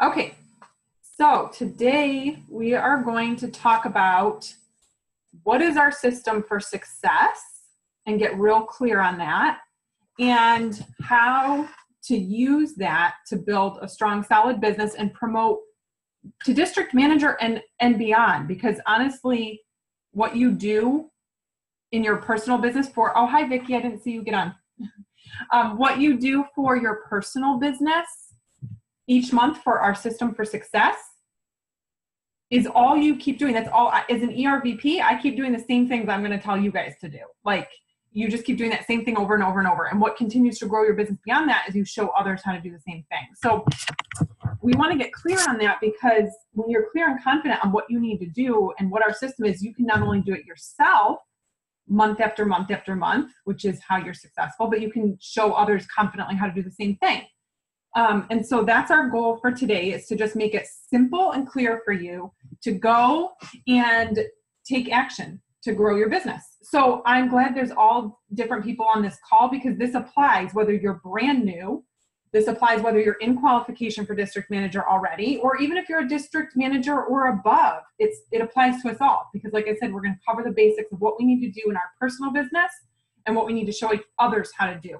Okay, so today we are going to talk about what is our system for success and get real clear on that, and how to use that to build a strong, solid business and promote to district manager and beyond. Because honestly, what you do in your personal business for, oh, hi, Vicki, I didn't see you get on. What you do for your personal business each month for our system for success is all you keep doing. That's all. As an ERVP, I keep doing the same things I'm going to tell you guys to do. Like, you just keep doing that same thing over and over and over. And what continues to grow your business beyond that is you show others how to do the same thing. So we want to get clear on that, because when you're clear and confident on what you need to do and what our system is, you can not only do it yourself month after month after month, which is how you're successful, but you can show others confidently how to do the same thing. And so that's our goal for today, is to just make it simple and clear for you to go and take action to grow your business. So I'm glad there's all different people on this call, because this applies whether you're brand new, this applies whether you're in qualification for district manager already, or even if you're a district manager or above. It applies to us all, because like I said, we're going to cover the basics of what we need to do in our personal business and what we need to show others how to do.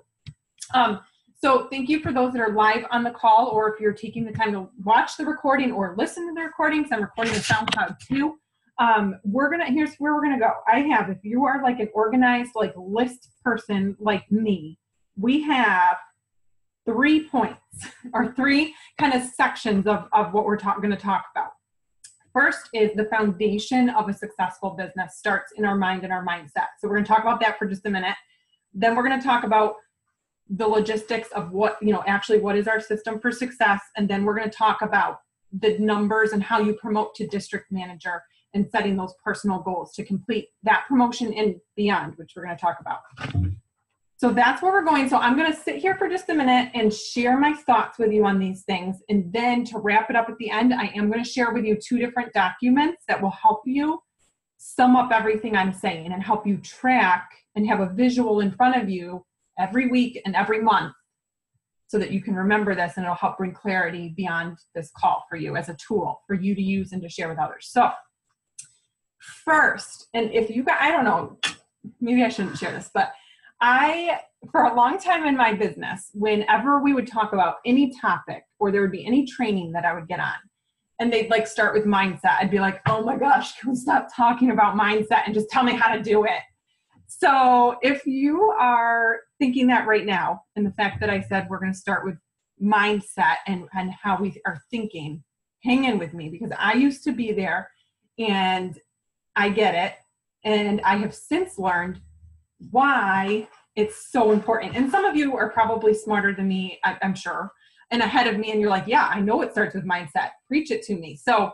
So thank you for those that are live on the call, or if you're taking the time to watch the recording or listen to the recordings. I'm recording the SoundCloud too. Here's where we're gonna go. If you are like an organized, like list person like me, we have 3 points or 3 kind of sections of what we're going to talk about. First is the foundation of a successful business starts in our mind and our mindset. So we're going to talk about that for just a minute. Then we're going to talk about the logistics of what is our system for success. And then we're going to talk about the numbers and how you promote to district manager and setting those personal goals to complete that promotion and beyond, which we're going to talk about. So that's where we're going. So I'm going to sit here for just a minute and share my thoughts with you on these things. And then to wrap it up at the end, I am going to share with you 2 different documents that will help you sum up everything I'm saying and help you track and have a visual in front of you every week and every month, so that you can remember this, and it'll help bring clarity beyond this call for you as a tool for you to use and to share with others. So first, and if you guys, I don't know, maybe I shouldn't share this, but for a long time in my business, whenever we would talk about any topic or there would be any training that I would get on, and they'd like start with mindset, I'd be like, oh my gosh, can we stop talking about mindset and just tell me how to do it? So if you are thinking that right now, and the fact that I said we're going to start with mindset and how we are thinking, hang in with me, because I used to be there and I get it. And I have since learned why it's so important. And some of you are probably smarter than me, I'm sure, and ahead of me. And you're like, yeah, I know it starts with mindset. Preach it to me. So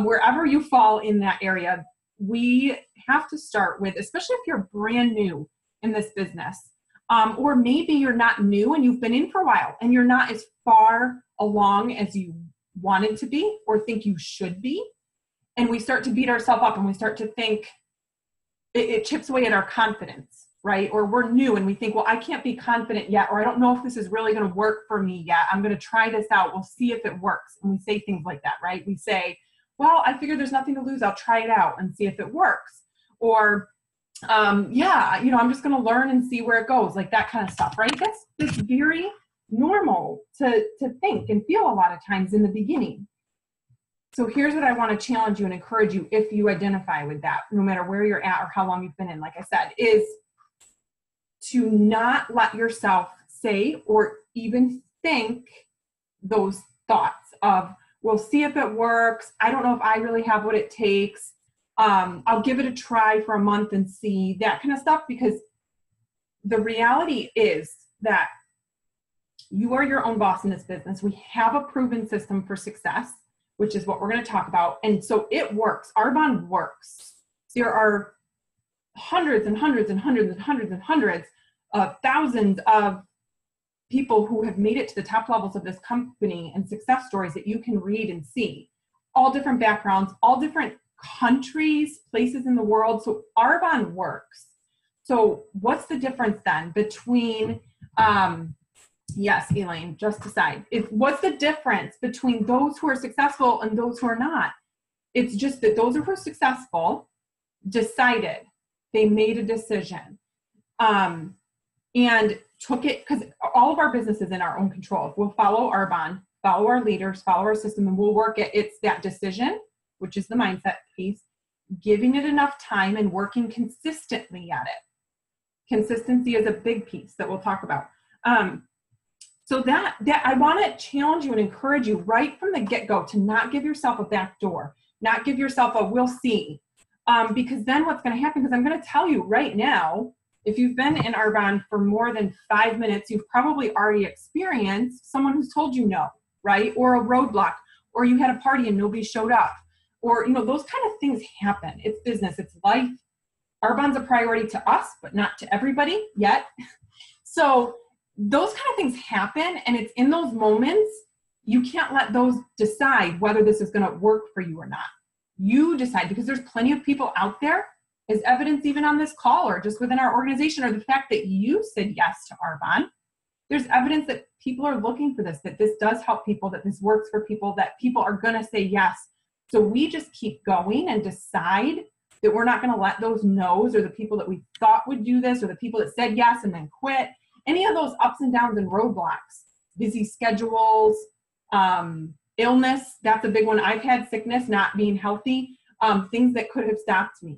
wherever you fall in that area, we have to start with, especially if you're brand new in this business, or maybe you're not new and you've been in for a while and you're not as far along as you wanted to be or think you should be. And we start to beat ourselves up and we start to think it chips away at our confidence, right? Or we're new and we think, well, I can't be confident yet, or I don't know if this is really going to work for me yet. I'm going to try this out. We'll see if it works. And we say things like that, right? We say, well, I figure there's nothing to lose. I'll try it out and see if it works. Or, I'm just going to learn and see where it goes, like that kind of stuff, right? That's very normal to think and feel a lot of times in the beginning. So here's what I want to challenge you and encourage you, if you identify with that, no matter where you're at or how long you've been in, like I said, is to not let yourself say or even think those thoughts of, we'll see if it works. I don't know if I really have what it takes. I'll give it a try for a month and see, that kind of stuff. Because the reality is that you are your own boss in this business. We have a proven system for success, which is what we're going to talk about. And so it works. Arbonne works. There are hundreds and hundreds and hundreds and hundreds and hundreds of thousands of people who have made it to the top levels of this company and success stories that you can read and see. All different backgrounds, all different countries, places in the world. So Arbonne works. So what's the difference then between Yes, Elaine, just decide. What's the difference between those who are successful and those who are not? It's just that those who are successful decided, they made a decision, and took it, because all of our business is in our own control. If we'll follow Arbonne, follow our leaders, follow our system, and we'll work it. It's that decision, which is the mindset piece, giving it enough time and working consistently at it. Consistency is a big piece that we'll talk about. So that I want to challenge you and encourage you right from the get-go to not give yourself a back door, not give yourself a we'll see. Because then what's going to happen, because I'm going to tell you right now, if you've been in Arbonne for more than 5 minutes, you've probably already experienced someone who's told you no, right? Or a roadblock, or you had a party and nobody showed up, or, those kind of things happen. It's business, it's life. Arbonne's a priority to us, but not to everybody yet. So those kind of things happen, and it's in those moments, you can't let those decide whether this is going to work for you or not. You decide, because there's plenty of people out there, as evidence even on this call or just within our organization, or the fact that you said yes to Arbonne. There's evidence that people are looking for this, that this does help people, that this works for people, that people are going to say yes. So we just keep going and decide that we're not going to let those no's, or the people that we thought would do this, or the people that said yes and then quit, any of those ups and downs and roadblocks, busy schedules, illness, that's a big one. I've had sickness, not being healthy, things that could have stopped me.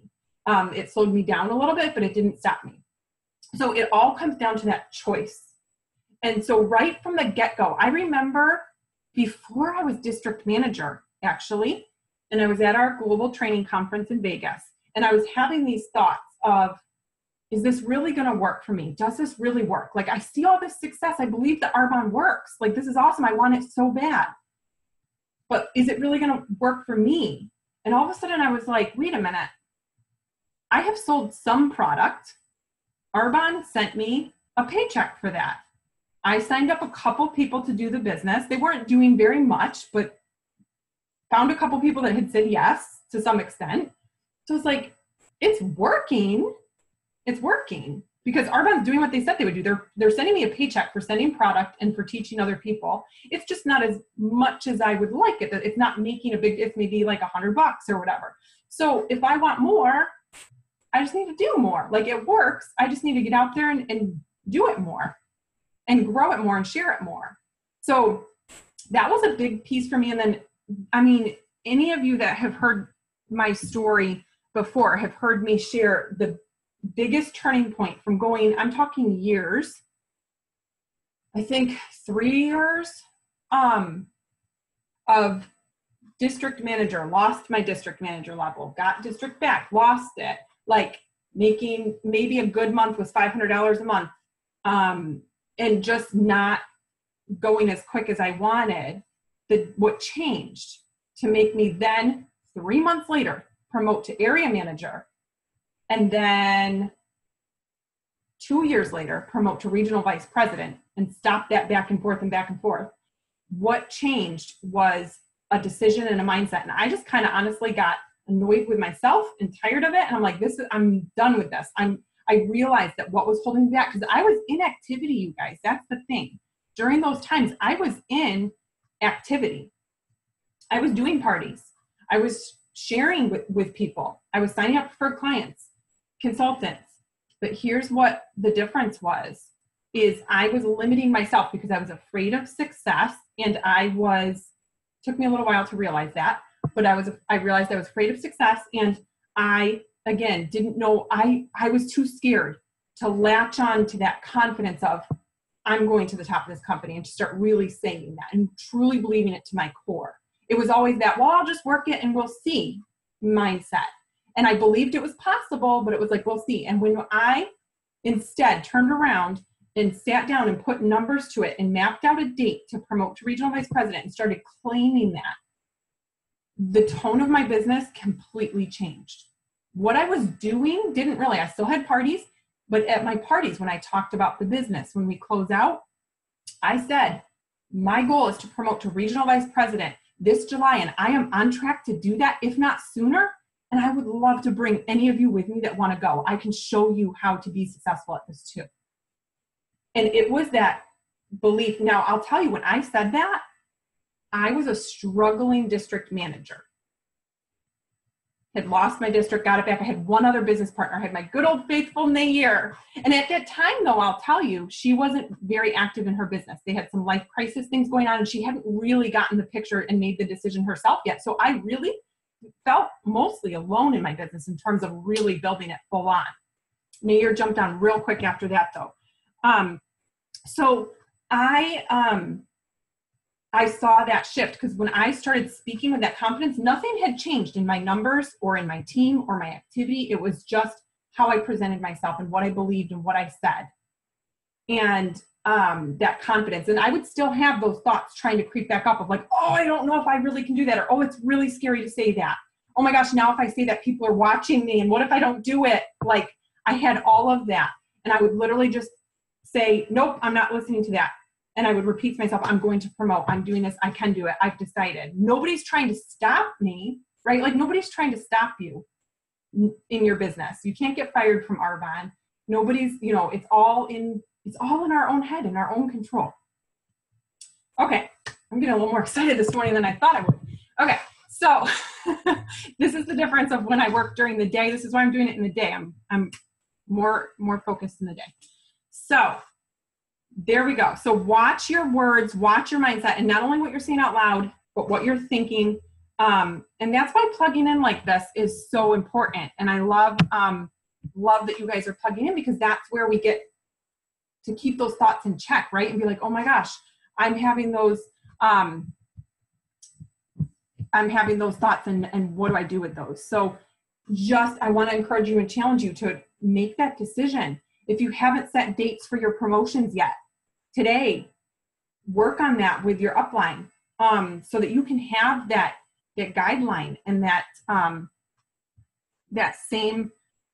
It slowed me down a little bit, but it didn't stop me. So it all comes down to that choice. And so right from the get-go, I remember before I was district manager, actually, and I was at our global training conference in Vegas, and I was having these thoughts of, is this really going to work for me? Does this really work? Like, I see all this success. I believe that Arbonne works. Like, this is awesome. I want it so bad. But is it really going to work for me? And all of a sudden I was like, wait a minute. I have sold some product. Arbonne sent me a paycheck for that. I signed up a couple people to do the business. They weren't doing very much, but found a couple people that had said yes to some extent. So it's like, it's working. It's working because Arbonne's doing what they said they would do. They're sending me a paycheck for sending product and for teaching other people. It's just not as much as I would like it. It's not making a big, it's maybe like $100 or whatever. So if I want more, I just need to do more. Like, it works. I just need to get out there and do it more and grow it more and share it more. So that was a big piece for me. And then, I mean, any of you that have heard my story before have heard me share the biggest turning point from going, I'm talking years, I think 3 years of district manager, lost my district manager level, got district back, lost it, like making maybe a good month was $500 a month, and just not going as quick as I wanted. What changed to make me then 3 months later promote to area manager, and then 2 years later promote to regional vice president, and stop that back and forth and back and forth. What changed was a decision and a mindset. And I just kind of honestly got annoyed with myself and tired of it. And I'm like, I'm done with this. I realized that what was holding me back, because I was in activity, you guys. That's the thing. During those times, I was in activity. I was doing parties. I was sharing with people. I was signing up for clients, consultants. But here's what the difference was, is I was limiting myself because I was afraid of success. And took me a little while to realize that, but I realized I was afraid of success. And I, again, didn't know, I was too scared to latch on to that confidence of, I'm going to the top of this company, and to start really saying that and truly believing it to my core. It was always that, well, I'll just work it and we'll see mindset. And I believed it was possible, but it was like, we'll see. And when I instead turned around and sat down and put numbers to it and mapped out a date to promote to regional vice president and started claiming that, the tone of my business completely changed. What I was doing didn't really, I still had parties, but at my parties, when I talked about the business, when we close out, I said, my goal is to promote to regional vice president this July, and I am on track to do that, if not sooner. And I would love to bring any of you with me that want to go. I can show you how to be successful at this too. And it was that belief. Now, I'll tell you, when I said that, I was a struggling district manager. Had lost my district, got it back. I had one other business partner. I had my good old faithful Nair. And at that time, though, I'll tell you, she wasn't very active in her business. They had some life crisis things going on, and she hadn't really gotten the picture and made the decision herself yet. So I really felt mostly alone in my business in terms of really building it full on. Nair jumped on real quick after that, though. So I saw that shift, because when I started speaking with that confidence, nothing had changed in my numbers or in my team or my activity. It was just how I presented myself and what I believed and what I said. And that confidence. And I would still have those thoughts trying to creep back up of like, oh, I don't know if I really can do that. Or, oh, it's really scary to say that. Oh my gosh, now if I say that, people are watching me. And what if I don't do it? Like, I had all of that. And I would literally just say, nope, I'm not listening to that. And I would repeat to myself, I'm going to promote. I'm doing this. I can do it. I've decided. Nobody's trying to stop me, right? Like, nobody's trying to stop you in your business. You can't get fired from Arbonne. Nobody's, it's all in our own head, in our own control. Okay. I'm getting a little more excited this morning than I thought I would. Okay. So this is the difference of when I work during the day. This is why I'm doing it in the day. I'm more focused in the day. So there we go. So watch your words, watch your mindset, and not only what you're saying out loud, but what you're thinking. And that's why plugging in like this is so important. And I love that you guys are plugging in, because that's where we get to keep those thoughts in check, right? And be like, oh my gosh, I'm having those thoughts, and what do I do with those? So I want to encourage you and challenge you to make that decision. If you haven't set dates for your promotions yet, today, work on that with your upline, so that you can have that guideline and that same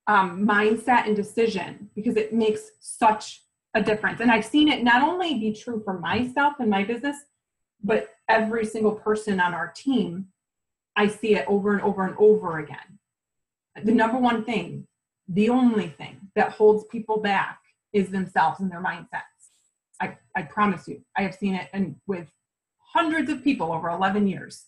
mindset and decision, because it makes such a difference. And I've seen it not only be true for myself and my business, but every single person on our team. I see it over and over and over again. The number one thing, the only thing that holds people back is themselves and their mindsets. I promise you, I have seen it with hundreds of people over 11 years.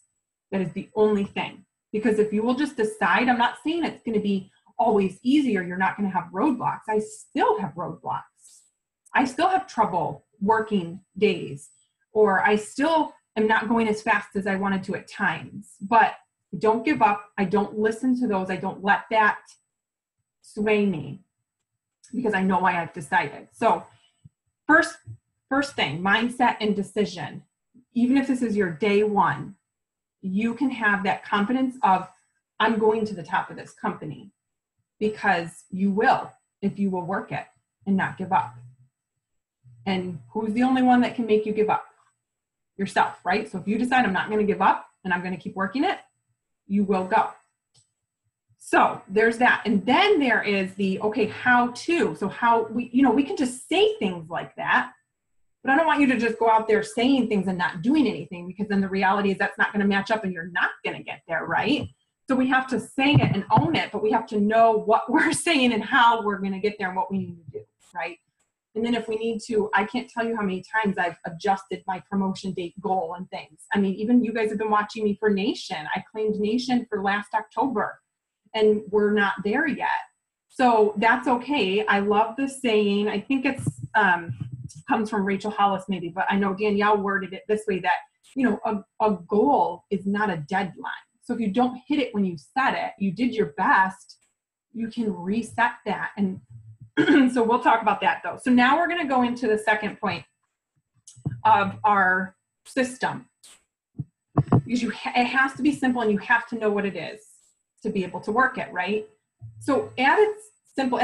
That is the only thing. Because if you will just decide, I'm not saying it's going to be always easy or you're not going to have roadblocks. I still have roadblocks. I still have trouble working days, or I still am not going as fast as I wanted to at times. But don't give up. I don't listen to those. I don't let that sway me, because I know why I've decided. So first thing, mindset and decision. Even if this is your day one, you can have that confidence of, I'm going to the top of this company, because you will, if you will work it and not give up. And who's the only one that can make you give up? Yourself, right? So if you decide I'm not going to give up and I'm going to keep working it, you will go. So there's that. And then there is the, okay, how to. So how we can just say things like that, but I don't want you to just go out there saying things and not doing anything, because then the reality is that's not going to match up and you're not going to get there, right? So we have to say it and own it, but we have to know what we're saying and how we're going to get there and what we need to do, right? And then if we need to, I can't tell you how many times I've adjusted my promotion date goal and things. I mean, even you guys have been watching me for Nation. I claimed Nation for last October, and we're not there yet. So that's okay. I love the saying. I think it's comes from Rachel Hollis maybe, but I know Danielle worded it this way, that, a goal is not a deadline. So if you don't hit it when you set it, you did your best, you can reset that. And so we'll talk about that though. So now we're going to go into the second point of our system, because it has to be simple and you have to know what it is to be able to work it, right? So at its simple,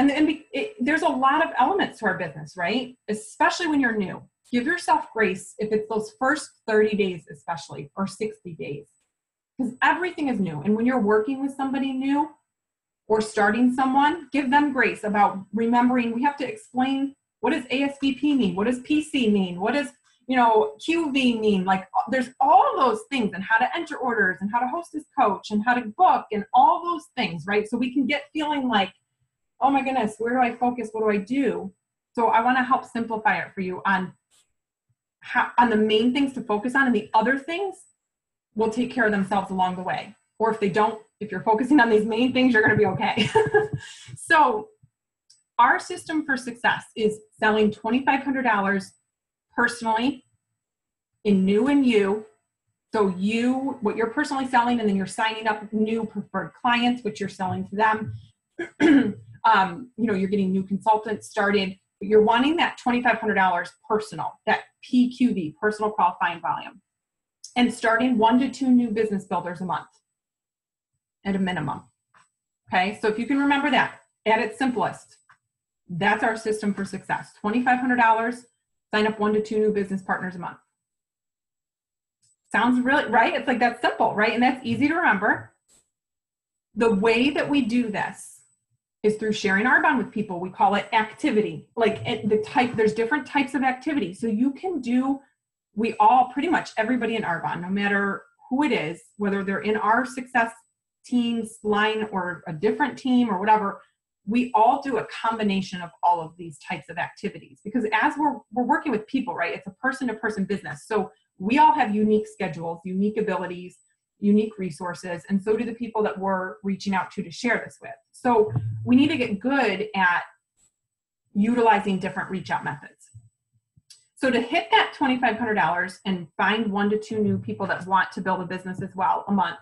there's a lot of elements to our business, right? Especially when you're new. Give yourself grace if it's those first 30 days, especially, or 60 days, because everything is new. And when you're working with somebody new or starting someone, give them grace about remembering. We have to explain, what does ASVP mean? What does PC mean? What does QV mean? Like, there's all those things, and how to enter orders and how to host as coach and how to book and all those things, right? So we can get feeling like, oh my goodness, where do I focus? What do I do? So I want to help simplify it for you on on the main things to focus on, and the other things will take care of themselves along the way. Or if they don't, if you're focusing on these main things, you're going to be okay. So our system for success is selling $2,500 personally in new and you. So what you're personally selling, and then you're signing up new preferred clients, which you're selling to them. You're getting new consultants started, but you're wanting that $2,500 personal, that PQV, personal qualifying volume, and starting 1 to 2 new business builders a month at a minimum. Okay, so if you can remember that at its simplest, that's our system for success. $2,500, sign up 1 to 2 new business partners a month. Sounds really, right? It's like that's simple, right? And that's easy to remember. The way that we do this is through sharing Arbonne with people. We call it activity. Like there's different types of activity. So you can do, pretty much everybody in Arbonne, no matter who it is, whether they're in our success teams line or a different team or whatever, we all do a combination of all of these types of activities, because as we're working with people, right? It's a person-to-person business. So we all have unique schedules, unique abilities, unique resources, and so do the people that we're reaching out to share this with. So we need to get good at utilizing different reach out methods. So to hit that $2,500 and find 1 to 2 new people that want to build a business as well a month,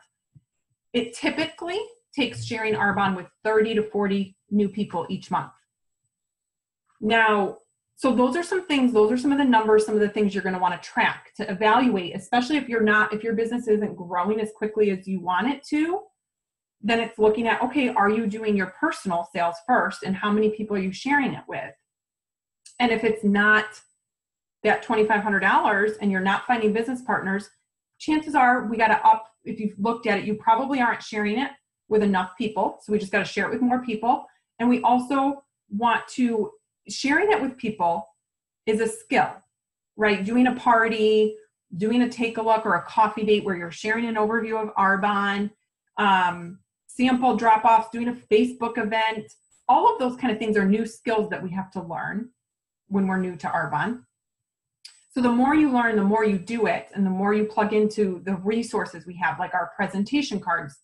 it typically takes sharing Arbonne with 30 to 40 new people each month. Now, so those are some of the numbers, some of the things you're going to want to track to evaluate, especially if your business isn't growing as quickly as you want it to. Then it's looking at, okay, are you doing your personal sales first, and how many people are you sharing it with? And if it's not that $2,500 and you're not finding business partners, chances are we got to if you've looked at it, you probably aren't sharing it with enough people. So we just got to share it with more people. And we also sharing it with people is a skill, right? Doing a party, doing a take a look or a coffee date where you're sharing an overview of Arbonne, sample drop-offs, doing a Facebook event, all of those kind of things are new skills that we have to learn when we're new to Arbonne. So the more you learn, the more you do it, and the more you plug into the resources we have, like our presentation cards,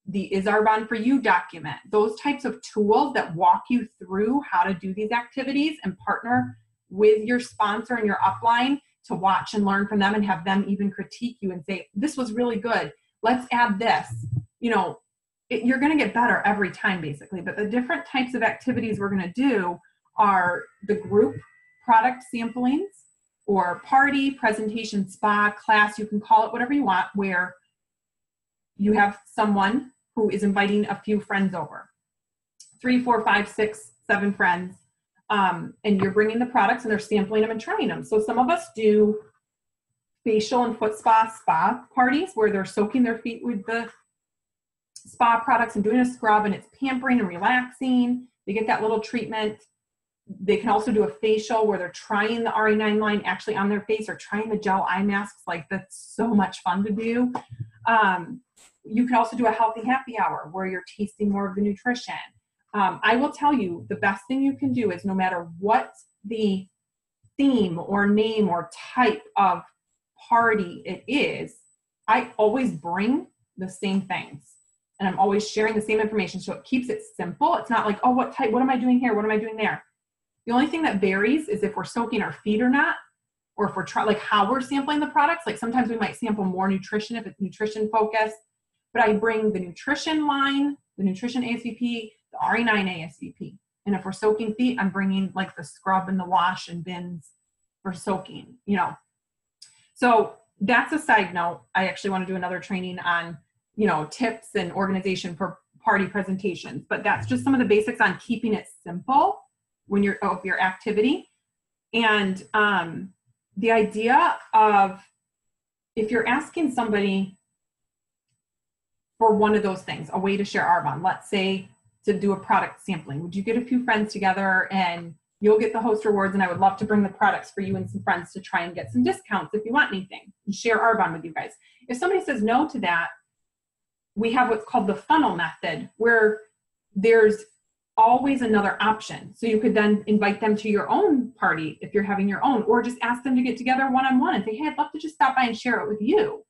the Is Arbonne for You document, those types of tools that walk you through how to do these activities and partner with your sponsor and your upline to watch and learn from them and have them even critique you and say, this was really good, let's add this. You're going to get better every time basically, but the different types of activities we're going to do are the group product samplings or party, presentation, spa, class, you can call it whatever you want, where you have someone who is inviting a few friends over, 3, 4, 5, 6, 7 friends, and you're bringing the products and they're sampling them and trying them. So some of us do facial and foot spa parties where they're soaking their feet with the spa products and doing a scrub, and it's pampering and relaxing. They get that little treatment. They can also do a facial where they're trying the RE9 line actually on their face or trying the gel eye masks. Like, that's so much fun to do. You can also do a healthy happy hour where you're tasting more of the nutrition. I will tell you, the best thing you can do is, no matter what the theme or name or type of party it is, I always bring the same things. And I'm always sharing the same information. So it keeps it simple. It's not like, oh, what type, what am I doing here? What am I doing there? The only thing that varies is if we're soaking our feet or not, or if we're like how we're sampling the products. Like sometimes we might sample more nutrition if it's nutrition focused, but I bring the nutrition line, the nutrition ASVP, the RE9 ASVP. And if we're soaking feet, I'm bringing like the scrub and the wash and bins for soaking, So that's a side note. I actually want to do another training on, tips and organization for party presentations, but that's just some of the basics on keeping it simple when you're of your activity. And the idea of, if you're asking somebody for one of those things, a way to share Arbonne, let's say to do a product sampling, would you get a few friends together and you'll get the host rewards, and I would love to bring the products for you and some friends to try and get some discounts if you want anything, and share Arbonne with you guys. If somebody says no to that, we have what's called the funnel method, where there's always another option. So you could then invite them to your own party if you're having your own, or just ask them to get together one-on-one and say, hey, I'd love to just stop by and share it with you.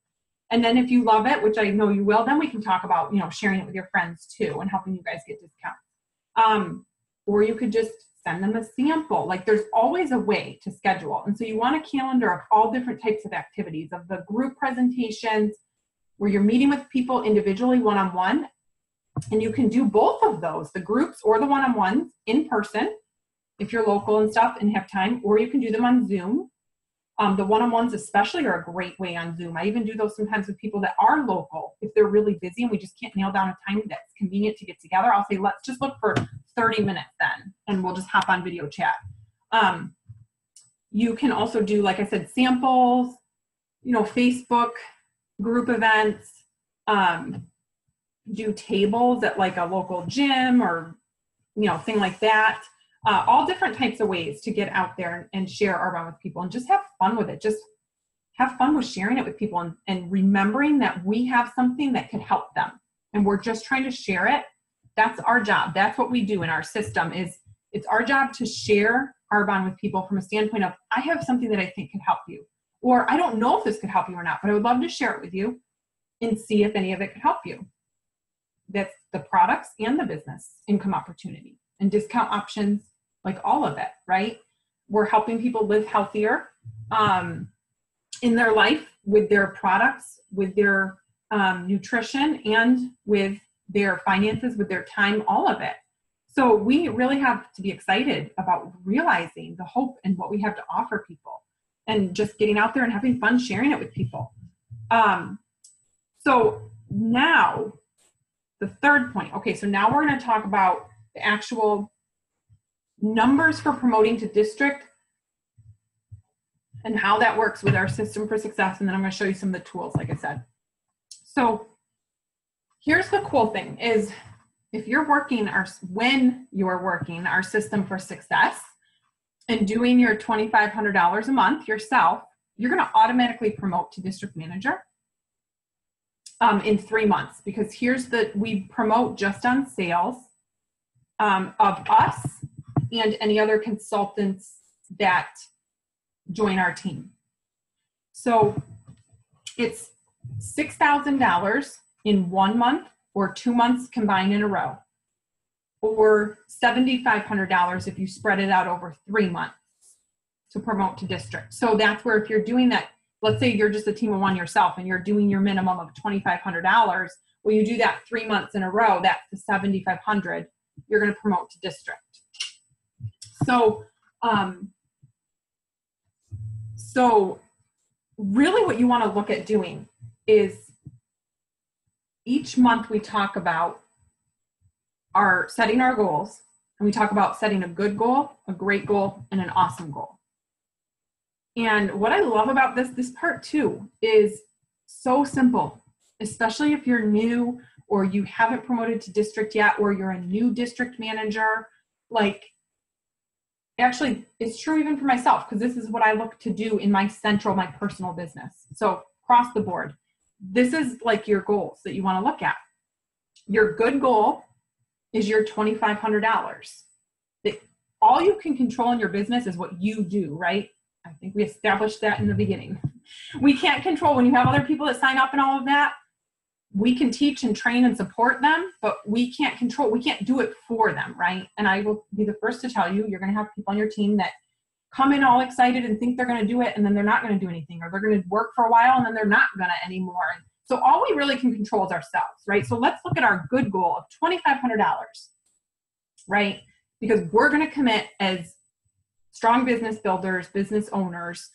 And then if you love it, which I know you will, then we can talk about, sharing it with your friends too and helping you guys get discounts. Or you could just send them a sample. Like, there's always a way to schedule. And so you want a calendar of all different types of activities, of the group presentations where you're meeting with people individually one-on-one. And you can do both of those, the groups or the one-on-ones, in person if you're local and stuff and have time, or you can do them on Zoom. The one-on-ones especially are a great way on Zoom. I even do those sometimes with people that are local. If they're really busy and we just can't nail down a time that's convenient to get together, I'll say, let's just look for 30 minutes then, and we'll just hop on video chat. You can also do, like I said, samples, Facebook group events, do tables at like a local gym or, thing like that. All different types of ways to get out there and share Arbonne with people and just have fun with it. Just have fun with sharing it with people and remembering that we have something that could help them. And we're just trying to share it. That's our job. That's what we do in our system. It's our job to share Arbonne with people from a standpoint of, I have something that I think could help you. Or I don't know if this could help you or not, but I would love to share it with you and see if any of it could help you. That's the products and the business income opportunity and discount options, like all of it, right? We're helping people live healthier in their life with their products, with their nutrition, and with their finances, with their time, all of it. So we really have to be excited about realizing the hope and what we have to offer people and just getting out there and having fun sharing it with people. So now the third point. Okay, so now we're going to talk about the actual numbers for promoting to district and how that works with our system for success. And then I'm going to show you some of the tools, like I said. So here's the cool thing is if you're working when you're working our system for success and doing your $2,500 a month yourself, you're going to automatically promote to district manager in 3 months, because we promote just on sales of us and any other consultants that join our team. So it's $6,000 in 1 month or 2 months combined in a row, or $7,500 if you spread it out over 3 months to promote to district. So that's where if you're doing that, let's say you're just a team of one yourself and you're doing your minimum of $2,500, well, you do that 3 months in a row, that's the $7,500 you're going to promote to district. So, really what you want to look at doing is each month we talk about setting our goals, and we talk about setting a good goal, a great goal, and an awesome goal. And what I love about this part too is so simple, especially if you're new or you haven't promoted to district yet, or you're a new district manager. Like, actually, it's true even for myself, because this is what I look to do in my personal business. So across the board, this is like your goals that you want to look at. Your good goal is your $2,500. All you can control in your business is what you do, right? I think we established that in the beginning. We can't control when you have other people that sign up and all of that. We can teach and train and support them, but we can't do it for them, right? And I will be the first to tell you, you're going to have people on your team that come in all excited and think they're going to do it, and then they're not going to do anything, or they're going to work for a while and then they're not going to anymore. And so all we really can control is ourselves, right? So let's look at our good goal of $2,500, right? Because we're going to commit as strong business builders, business owners,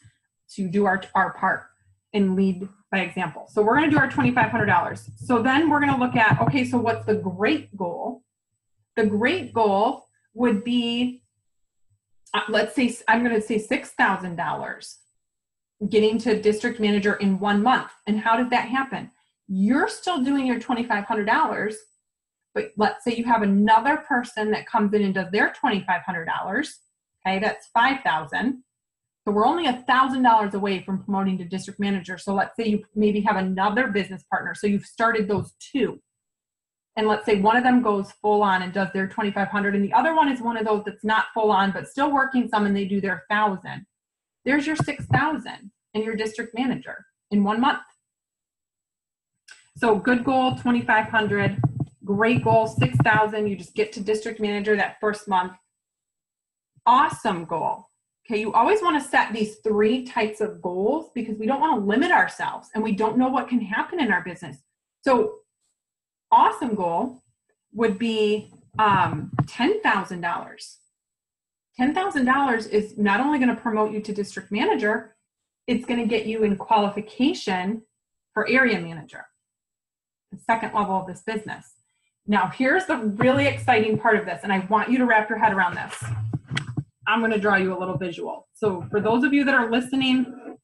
to do our part and lead by example. So we're going to do our $2,500. So then we're going to look at, okay, so what's the great goal? The great goal would be, let's say, I'm going to say $6,000 getting to district manager in 1 month. And how did that happen? You're still doing your $2,500, but let's say you have another person that comes in and does their $2,500. Okay, that's $5,000. So we're only $1,000 away from promoting to district manager. So let's say you maybe have another business partner. So you've started those two. and let's say one of them goes full on and does their 2,500, and the other one is one of those that's not full on but still working some, and they do their 1,000. There's your 6,000 and your district manager in 1 month. So good goal, 2,500. Great goal, 6,000. You just get to district manager that first month. Awesome goal. Okay, you always want to set these 3 types of goals because we don't want to limit ourselves and we don't know what can happen in our business. So awesome goal would be $10,000. $10,000 is not only going to promote you to district manager, it's going to get you in qualification for area manager, the second level of this business. Now, here's the really exciting part of this, and I want you to wrap your head around this. I'm going to draw you a little visual. So for those of you that are listening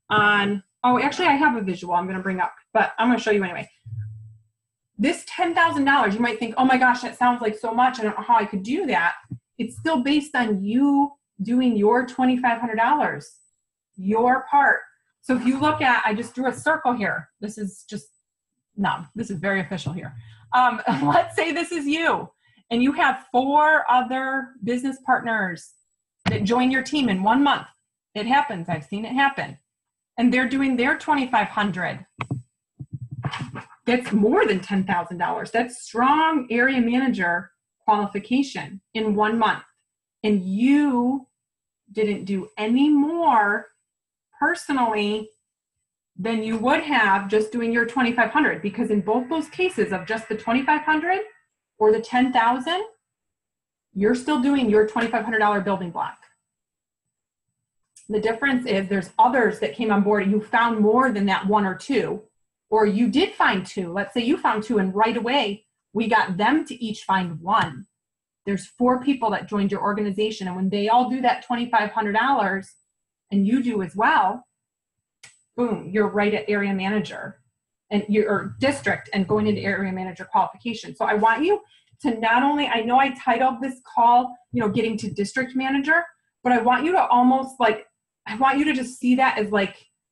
on, oh, actually I have a visual I'm going to bring up, but I'm going to show you anyway. This $10,000, you might think, oh my gosh, that sounds like so much. I don't know how I could do that. It's still based on you doing your $2,500, your part. So if you look at, I just drew a circle here. This is just, no, this is very official here. Let's say this is you and you have 4 other business partners that join your team in 1 month. It happens. I've seen it happen. And they're doing their 2,500. That's more than $10,000. That's strong area manager qualification in 1 month. And you didn't do any more personally than you would have just doing your 2,500, because in both those cases of just the 2,500 or the 10,000, you're still doing your $2,500 building block. The difference is there's others that came on board and you found more than that 1 or 2, or you did find 2. Let's say you found 2 and right away we got them to each find 1. There's 4 people that joined your organization, and when they all do that $2,500 and you do as well, boom, you're right at area manager and your district and going into area manager qualification. So I want you to not only, I know I titled this call, getting to district manager, but I want you to almost I want you to just see that as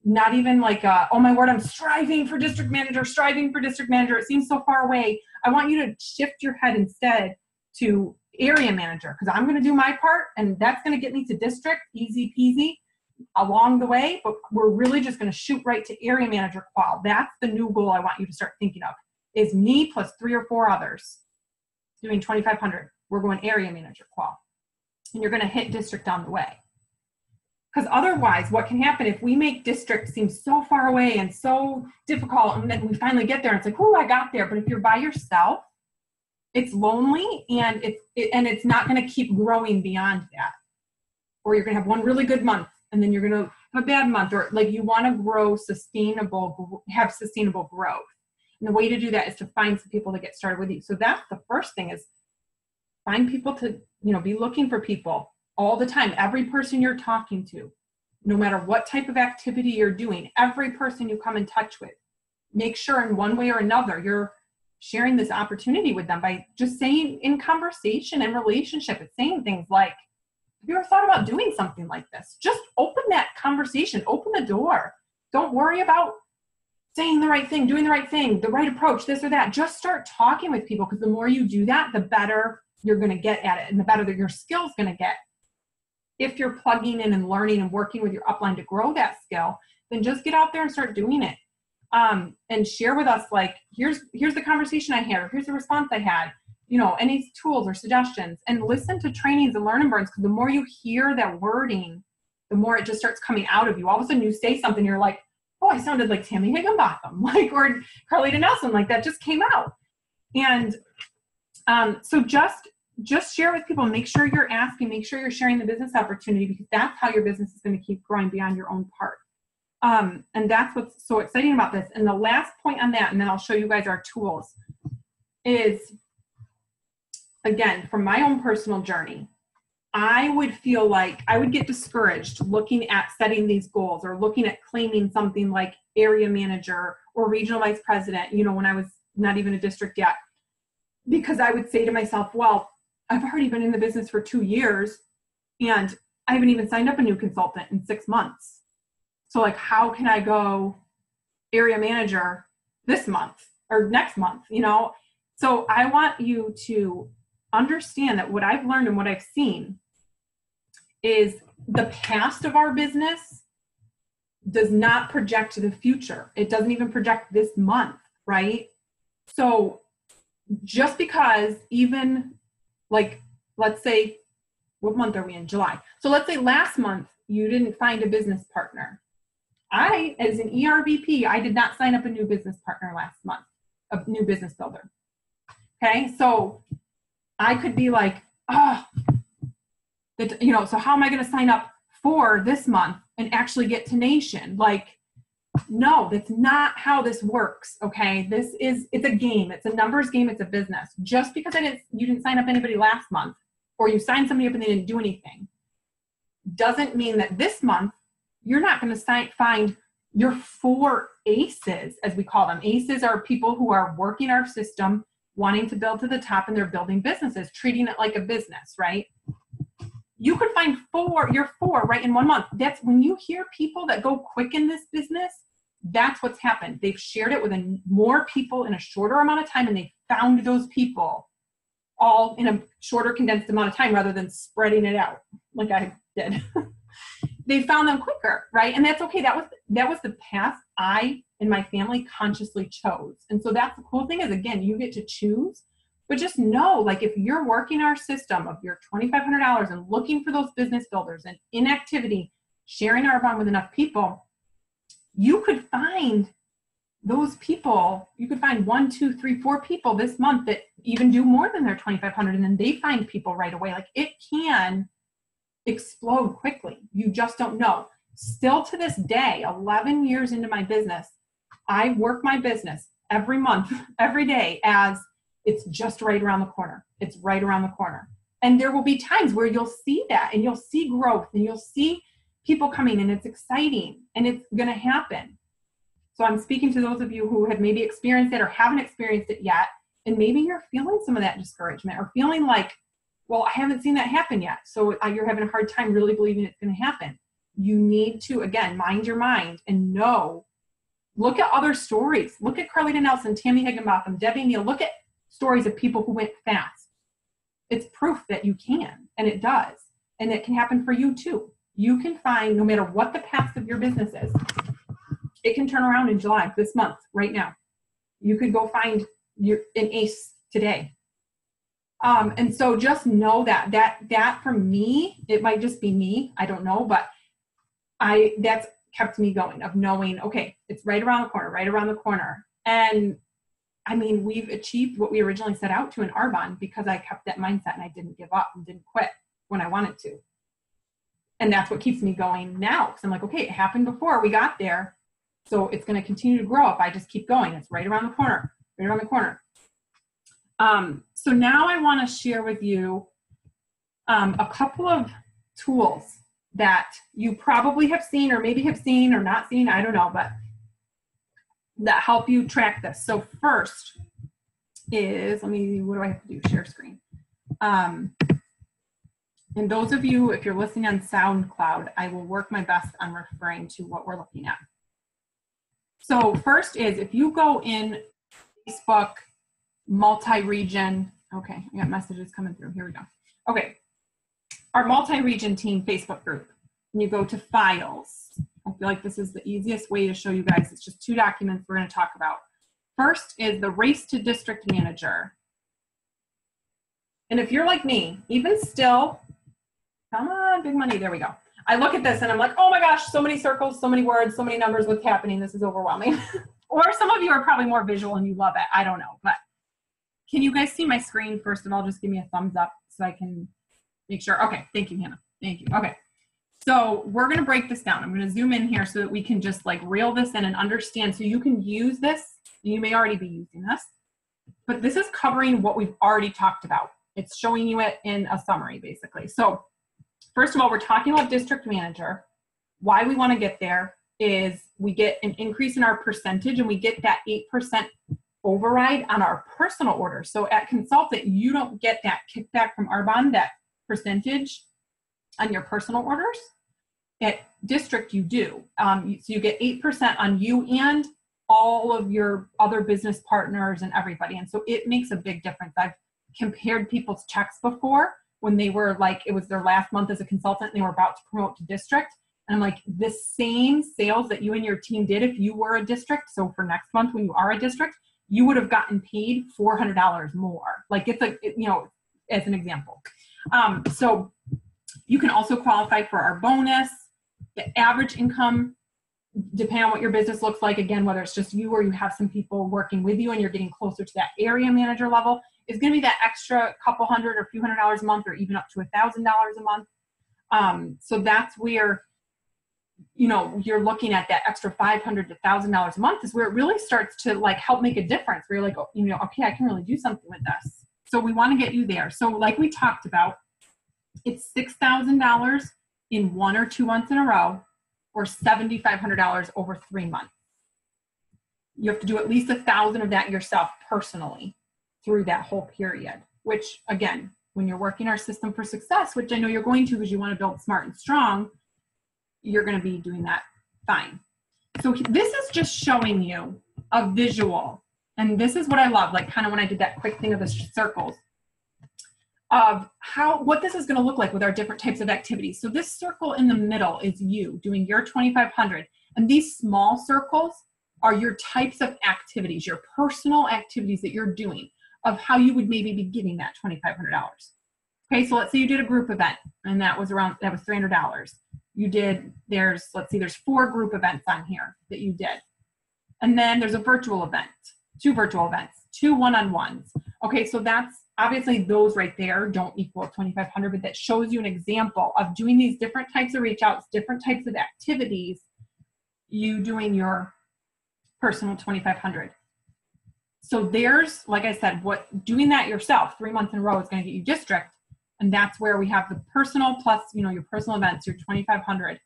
not even oh my word, I'm striving for district manager. It seems so far away. I want you to shift your head instead to area manager, because I'm going to do my part and that's going to get me to district, easy peasy along the way, but we're really just going to shoot right to area manager qual. That's the new goal I want you to start thinking of, is me plus 3 or 4 others doing 2,500. We're going area manager qual. And you're going to hit district on the way. Because otherwise, what can happen if we make district seem so far away and so difficult, and then we finally get there and it's like, oh, I got there. But if you're by yourself, it's lonely and it's not going to keep growing beyond that. Or you're going to have one really good month and then you're going to have a bad month, or you want to grow have sustainable growth. And the way to do that is to find some people to get started with you. So that's the first thing, is find people to, be looking for people all the time. Every person you're talking to, no matter what type of activity you're doing, every person you come in touch with, make sure in one way or another you're sharing this opportunity with them by just saying in conversation and relationship, it's saying things like, have you ever thought about doing something like this? Just open that conversation, open the door. Don't worry about saying the right thing, doing the right thing, the right approach, this or that. Just start talking with people, because the more you do that, the better you're going to get at it and the better that your skill's going to get. If you're plugging in and learning and working with your upline to grow that skill, then just get out there and start doing it. And share with us, here's the conversation I had, or here's the response I had, any tools or suggestions, and listen to trainings and learn and burns, because the more you hear that wording, the more it just starts coming out of you. All of a sudden you say something, you're like, oh, I sounded like Tammy Higginbotham, or Carlita Nelson, that just came out. And so just share with people, make sure you're asking, make sure you're sharing the business opportunity, because that's how your business is going to keep growing beyond your own part. And that's what's so exciting about this. And the last point on that, and then I'll show you guys our tools, is, again, from my own personal journey, I would feel like I would get discouraged looking at setting these goals or looking at claiming something like area manager or regional vice president, when I was not even a district yet, because I would say to myself, well, I've already been in the business for 2 years and I haven't even signed up a new consultant in 6 months. So how can I go area manager this month or next month? So I want you to understand that what I've learned and what I've seen is the past of our business does not project to the future. It doesn't even project this month, right? So just because even like, let's say, what month are we in? July. So let's say last month you didn't find a business partner. I, as an ERVP, I did not sign up a new business partner last month, a new business builder. Okay, so I could be like, oh, so how am I going to sign up for this month and actually get to Nation? Like, no, that's not how this works. Okay, it's a game. It's a numbers game. It's a business. Just because you didn't sign up anybody last month, or you signed somebody up and they didn't do anything, doesn't mean that this month you're not going to find your 4 aces, as we call them. Aces are people who are working our system, wanting to build to the top, and they're building businesses, treating it like a business, right? You could find your 4 right in 1 month. That's when you hear people that go quick in this business, that's what's happened. They've shared it with more people in a shorter amount of time, and they found those people all in a shorter, condensed amount of time rather than spreading it out like I did. They found them quicker, right? And that's okay. That was the path I and my family consciously chose. And so that's the cool thing is, again, you get to choose, but just know, like, if you're working our system of your $2,500 and looking for those business builders and inactivity, sharing Arbonne with enough people, you could find those people. You could find 1, 2, 3, 4 people this month that even do more than their 2,500, and then they find people right away. Like, it can explode quickly. You just don't know. Still to this day, 11 years into my business, I work my business every month, every day, as it's just right around the corner. It's right around the corner. And there will be times where you'll see that, and you'll see growth, and you'll see people coming, and it's exciting, and it's going to happen. So I'm speaking to those of you who have maybe experienced it or haven't experienced it yet, and maybe you're feeling some of that discouragement or feeling like, well, I haven't seen that happen yet. So you're having a hard time really believing it's going to happen. You need to, again, mind your mind and know, look at other stories. Look at Carlita Nelson, Tammy Higginbotham, Debbie Neal. Look at stories of people who went fast. It's proof that you can, and it does. And it can happen for you too. You can find, no matter what the past of your business is, it can turn around in July, this month, right now. You could go find an ace today. And so just know that for me, it might just be me, I don't know, but that's kept me going, of knowing, okay, it's right around the corner. And I mean, we've achieved what we originally set out to in Arbonne because I kept that mindset and I didn't give up and didn't quit when I wanted to. And that's what keeps me going now. Because I'm like, okay, it happened before we got there. So it's going to continue to grow if I just keep going. It's right around the corner, right around the corner. So now I want to share with you a couple of tools that you probably have seen or maybe have seen or not seen, I don't know, but that help you track this. So first is, what do I have to do? Share screen. And those of you, if you're listening on SoundCloud, I will work my best on referring to what we're looking at. So first is, if you go in Facebook, multi-region, okay, I got messages coming through, here we go. Okay, our multi-region team Facebook group, and you go to files. I feel like this is the easiest way to show you guys. It's just 2 documents we're going to talk about. First is the race to district manager. And if you're like me, even still, come on, big money, there we go. I look at this and I'm like, oh my gosh, so many circles, so many words, so many numbers, what's happening? This is overwhelming. Or some of you are probably more visual and you love it. I don't know, but can you guys see my screen? First of all, just give me a thumbs up so I can make sure. Okay, thank you, Hannah. Thank you. Okay, so we're going to break this down. I'm going to zoom in here so that we can just like reel this in and understand. So you can use this. You may already be using this, but this is covering what we've already talked about. It's showing you it in a summary, basically. So first of all, we're talking about district manager. Why we want to get there is we get an increase in our percentage, and we get that 8% override on our personal orders. So at Consultant, you don't get that kickback from Arbonne, that percentage on your personal orders. At District, you do. So you get 8% on you and all of your other business partners and everybody. And so it makes a big difference. I've compared people's checks before when they were like, it was their last month as a consultant and they were about to promote to district. And I'm like, the same sales that you and your team did if you were a district. So for next month, when you are a district, you would have gotten paid $400 more. Like it's as an example. So you can also qualify for our bonus. The average income, depending on what your business looks like, again, whether it's just you or you have some people working with you and you're getting closer to that area manager level, is going to be that extra couple hundred or few $100s a month, or even up to $1,000 a month. So that's where, you're looking at that extra $500 to $1,000 a month is where it really starts to like help make a difference, where you're like, okay, I can really do something with this. So we want to get you there. So like we talked about, it's $6,000 in 1 or 2 months in a row, or $7,500 over 3 months. You have to do at least 1,000 of that yourself personally through that whole period, which again, when you're working our system for success, which I know you're going to because you want to build smart and strong, you're going to be doing that fine. So this is just showing you a visual. And this is what I love, like kind of when I did that quick thing of the circles, of what this is going to look like with our different types of activities. So this circle in the middle is you doing your 2,500. And these small circles are your types of activities, your personal activities that you're doing, of how you would maybe be getting that $2,500. Okay, so let's say you did a group event and that was $300. There's 4 group events on here that you did. And then there's a virtual event, 2 virtual events, 2 one-on-ones. Okay, so that's obviously those right there don't equal 2,500, but that shows you an example of doing these different types of reach outs, different types of activities, you doing your personal 2,500. So there's, like I said, doing that yourself 3 months in a row is going to get you district. And that's where we have the personal plus, your personal events, your 2,500.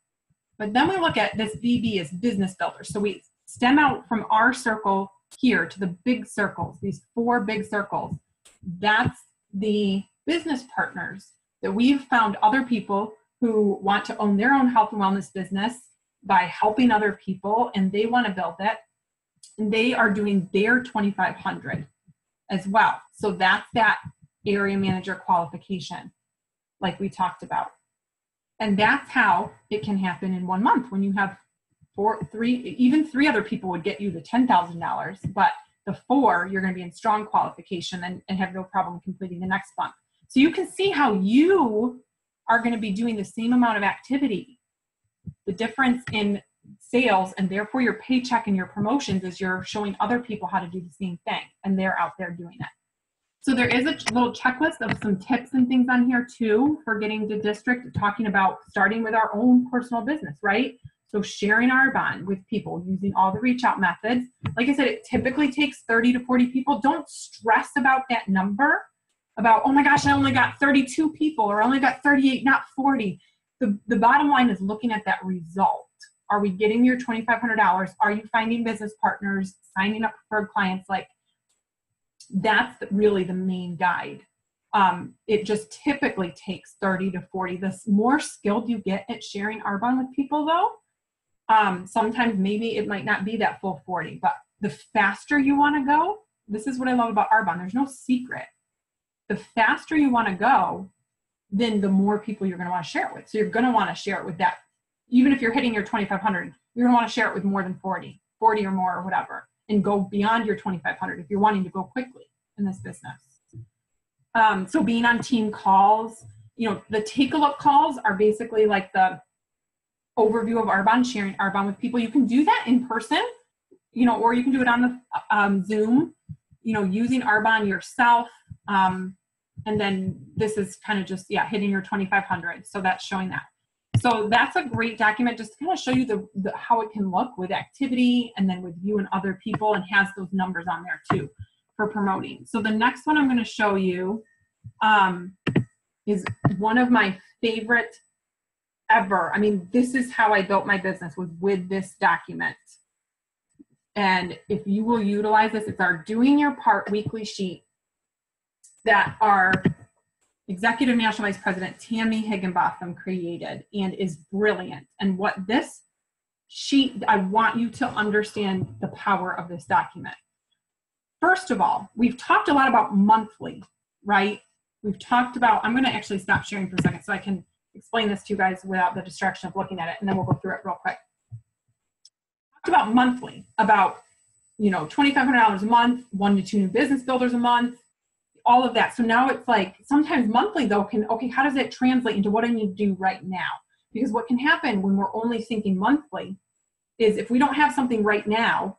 But then we look at this BB as business builders. So we stem out from our circle here to the big circles, these 4 big circles. That's the business partners that we've found other people who want to own their own health and wellness business by helping other people, and they want to build it. And they are doing their 2,500 as well. So that's that area manager qualification, like we talked about. And that's how it can happen in 1 month when you have 3 other people would get you the $10,000, but the 4, you're going to be in strong qualification and have no problem completing the next month. So you can see how you are going to be doing the same amount of activity. The difference in sales and therefore your paycheck and your promotions is you're showing other people how to do the same thing, and they're out there doing it. So there is a little checklist of some tips and things on here too for getting to district, talking about starting with our own personal business, right? So sharing Arbonne with people using all the reach out methods. Like I said, it typically takes 30 to 40 people. Don't stress about that number, about, oh my gosh, I only got 32 people or I only got 38, not 40. The bottom line is looking at that result. Are we getting your $2,500? Are you finding business partners, signing up preferred clients? Like, that's really the main guide. It just typically takes 30 to 40. The more skilled you get at sharing Arbonne with people though, sometimes maybe it might not be that full 40, but the faster you want to go, this is what I love about Arbonne. There's no secret. The faster you want to go, then the more people you're going to want to share it with. So you're going to want to share it with that. Even if you're hitting your 2,500, you're going to want to share it with more than 40 or more or whatever, and go beyond your 2,500 if you're wanting to go quickly in this business. So being on team calls, the take a look calls are basically like the overview of Arbonne, sharing Arbonne with people. You can do that in person, or you can do it on the Zoom, using Arbonne yourself. And then this is kind of just, hitting your 2,500. So that's showing that. So that's a great document just to kind of show you the how it can look with activity and then with you and other people, and has those numbers on there too for promoting. So the next one I'm going to show you is one of my favorite ever. I mean, this is how I built my business, was with this document. And if you will utilize this, it's our Doing Your Part weekly sheet that our Executive National Vice President Tammy Higginbotham created, and is brilliant. And what this I want you to understand the power of this document. First of all, we've talked a lot about monthly, right? We've talked about, I'm going to actually stop sharing for a second so I can explain this to you guys without the distraction of looking at it, and then we'll go through it real quick. Talked about monthly, about, $2,500 a month, 1 to 2 new business builders a month, all of that. So now it's like, sometimes monthly though okay, how does that translate into what I need to do right now? Because what can happen when we're only thinking monthly is if we don't have something right now,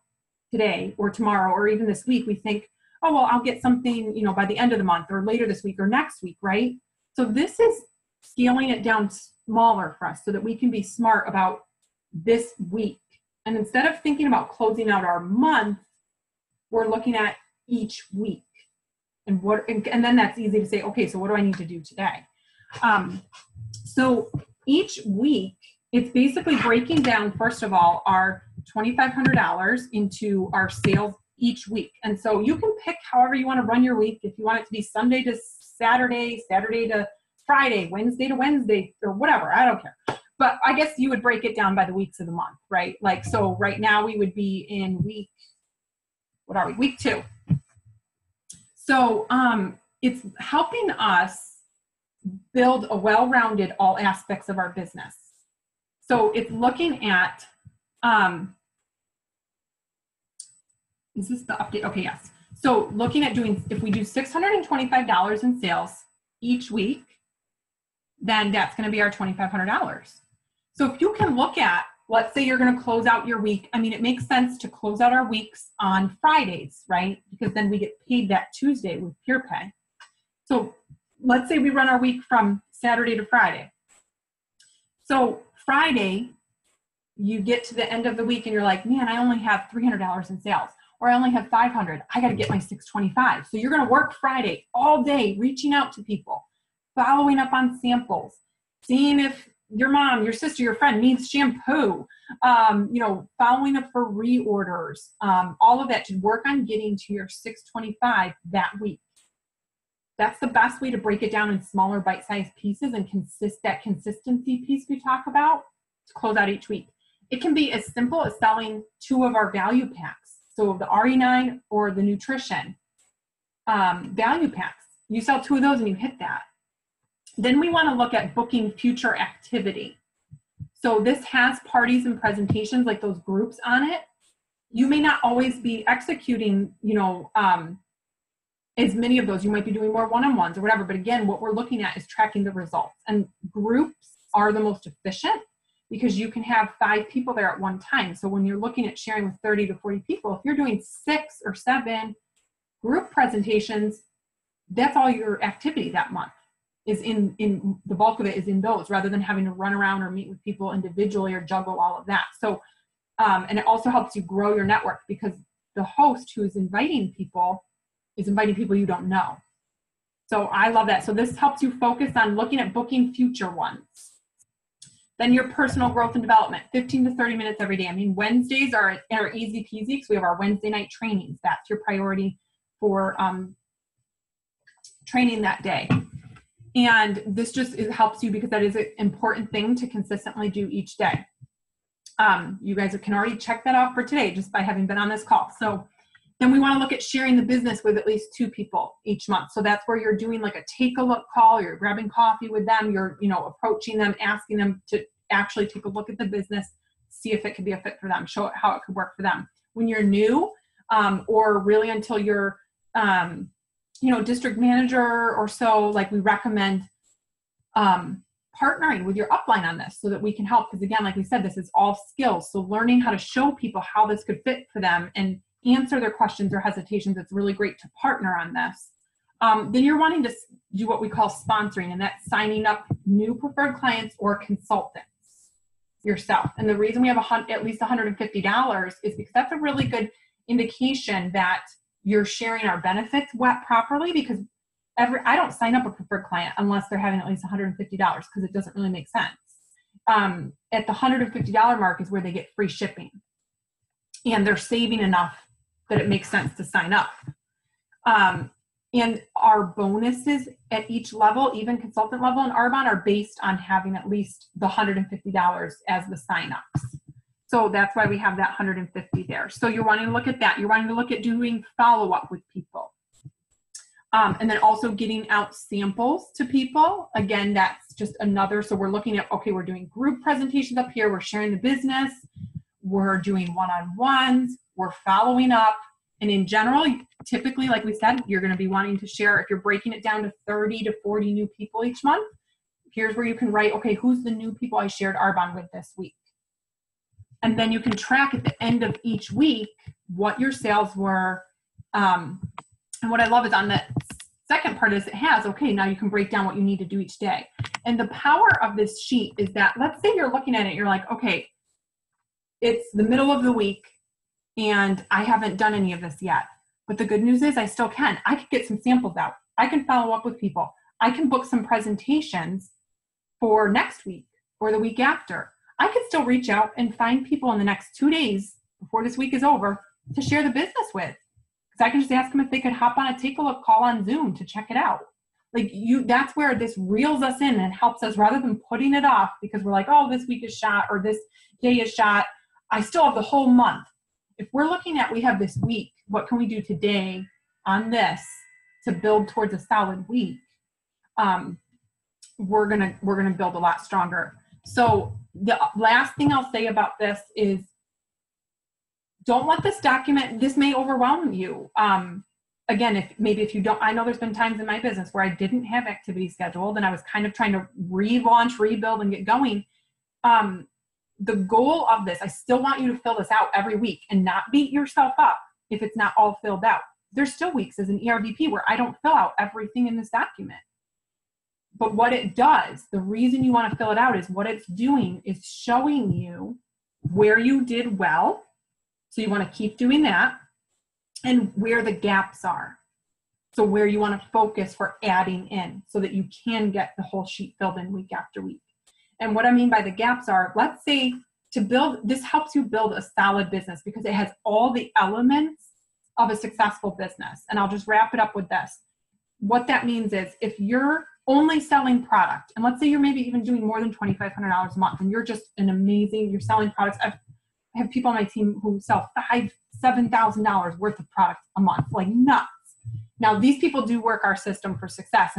today or tomorrow or even this week, we think, oh, well, I'll get something, by the end of the month or later this week or next week, right? So this is scaling it down smaller for us so that we can be smart about this week. And instead of thinking about closing out our month, we're looking at each week. And then that's easy to say, okay, so what do I need to do today? So each week, it's basically breaking down, first of all, our $2,500 into our sales each week. And so you can pick however you want to run your week. If you want it to be Sunday to Saturday, Saturday to Friday, Wednesday to Wednesday, or whatever, I don't care. But I guess you would break it down by the weeks of the month, right? Like, so right now we would be in week 2. So it's helping us build a well-rounded all aspects of our business. So it's looking at, is this the update? Okay, yes. So looking at if we do $625 in sales each week, then that's going to be our $2,500. So if you can look at, let's say you're going to close out your week. I mean, it makes sense to close out our weeks on Fridays, right? Because then we get paid that Tuesday with Pure Pay. So let's say we run our week from Saturday to Friday. So Friday, you get to the end of the week and you're like, man, I only have $300 in sales, or I only have $500. I got to get my $625. So you're going to work Friday all day, reaching out to people, following up on samples, seeing if your mom, your sister, your friend needs shampoo, following up for reorders, all of that to work on getting to your $625 that week. That's the best way to break it down in smaller bite-sized pieces and that consistency piece we talk about to close out each week. It can be as simple as selling 2 of our value packs. So the RE9 or the nutrition value packs. You sell 2 of those and you hit that. Then we want to look at booking future activity. So this has parties and presentations like those groups on it. You may not always be executing, as many of those. You might be doing more one-on-ones or whatever. But again, what we're looking at is tracking the results. And groups are the most efficient because you can have 5 people there at one time. So when you're looking at sharing with 30 to 40 people, if you're doing 6 or 7 group presentations, that's all your activity that month. Is in the bulk of it is in those, rather than having to run around or meet with people individually or juggle all of that. So, and it also helps you grow your network because the host who is inviting people you don't know. So I love that. So this helps you focus on looking at booking future ones. Then your personal growth and development, 15 to 30 minutes every day. I mean, Wednesdays are easy peasy because we have our Wednesday night trainings. That's your priority for training that day. And this just helps you because that is an important thing to consistently do each day. You guys can already check that off for today just by having been on this call. So then we want to look at sharing the business with at least 2 people each month. So that's where you're doing like a take a look call, you're grabbing coffee with them, you're approaching them, asking them to actually take a look at the business, see if it could be a fit for them, show how it could work for them. When you're new, or really until you're district manager or so, like we recommend partnering with your upline on this so that we can help. Because again, like we said, this is all skills. So learning how to show people how this could fit for them and answer their questions or hesitations, it's really great to partner on this. Then you're wanting to do what we call sponsoring, and that's signing up new preferred clients or consultants yourself. And the reason we have at least $150 is because that's a really good indication that you're sharing our benefits properly, because I don't sign up a preferred client unless they're having at least $150 because it doesn't really make sense. At the $150 mark is where they get free shipping and they're saving enough that it makes sense to sign up. And our bonuses at each level, even consultant level and Arbonne, are based on having at least the $150 as the signups. So that's why we have that 150 there. So you're wanting to look at that. You're wanting to look at doing follow-up with people. And then also getting out samples to people. Again, that's just another, so we're looking at, okay, we're doing group presentations up here. We're sharing the business. We're doing one-on-ones. We're following up. And in general, typically, like we said, you're going to be wanting to share, if you're breaking it down to 30 to 40 new people each month, here's where you can write, okay, who's the new people I shared Arbonne with this week? And then you can track at the end of each week what your sales were. And what I love is on the second part is it has, okay, now you can break down what you need to do each day. And the power of this sheet is that, let's say you're looking at it, you're like, okay, it's the middle of the week and I haven't done any of this yet. But the good news is I still can. I can get some samples out. I can follow up with people. I can book some presentations for next week or the week after. I can still reach out and find people in the next 2 days before this week is over to share the business with. Because I can just ask them if they could hop on a take-a-look call on Zoom to check it out. Like that's where this reels us in and helps us, rather than putting it off because we're like, oh, this week is shot or this day is shot. I still have the whole month. If we're looking at, we have this week, what can we do today on this to build towards a solid week? We're gonna build a lot stronger. So the last thing I'll say about this is, don't let this document, this may overwhelm you. Again, if you don't, I know there's been times in my business where I didn't have activities scheduled and I was kind of trying to relaunch, rebuild, and get going. The goal of this, I still want you to fill this out every week and not beat yourself up if it's not all filled out. There's still weeks as an ERVP where I don't fill out everything in this document. But what it does, the reason you want to fill it out is what it's doing is showing you where you did well. So you want to keep doing that, and where the gaps are. So where you want to focus for adding in so that you can get the whole sheet filled in week after week. And what I mean by the gaps are, let's say this helps you build a solid business because it has all the elements of a successful business. And I'll just wrap it up with this. What that means is if you're only selling product, and let's say you're maybe even doing more than $2,500 a month, and you're just you're selling products. I have people on my team who sell $7,000 worth of product a month, like nuts. Now, these people do work our system for success,